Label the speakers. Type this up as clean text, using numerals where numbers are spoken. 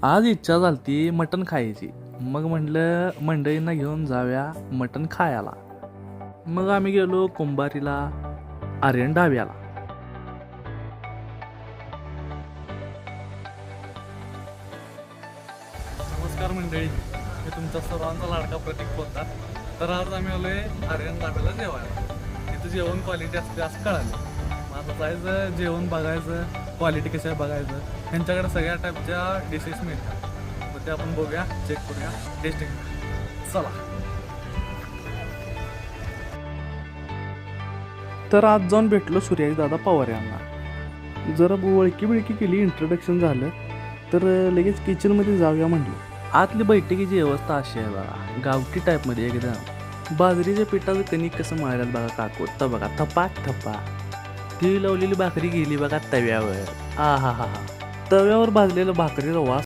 Speaker 1: आज इच्छा झालती मटण खायची. मग म्हटलं मंडळींना घेऊन जाऊया मटण खायला. मग आम्ही गेलो कुंभारीला, आर्यन ढाब्याला. नमस्कार मंडळी, मी तुमचा सर्वांचा लाडका प्रतीक बोलतात. तर आज आम्ही आलोय आर्यन ढाब्याला जेवायला. तिथं जेवण क्वालिटी असते असं कळालं. मग आता जायचं, जेवण बघायचं, क्वालिटी कशी आहे बघायचं. त्यांच्याकडे सगळ्या टाईपच्या डिशेस मिळतात. मग ते आपण बघूया, चेक करूया, टेस्टिंग. चला. तर आज जाऊन भेटलो सूर्याजी दादा पवार यांना. जरा ओळखी बिळकी केली, इंट्रोडक्शन झालं. तर लगेच किचनमध्ये जाऊया म्हटलं. आतली बैठकीची व्यवस्था अशी आहे बघा, गावठी टाईपमध्ये एकदम. बाजरीच्या पिठाचं कणिक कसं मळायला बघा काकू, तर बघा थपा थपा. ती लावलेली भाकरी गेली बघा तव्यावर. आ हा हा हा. तव्यावर भाजलेलं भाकरीचा वास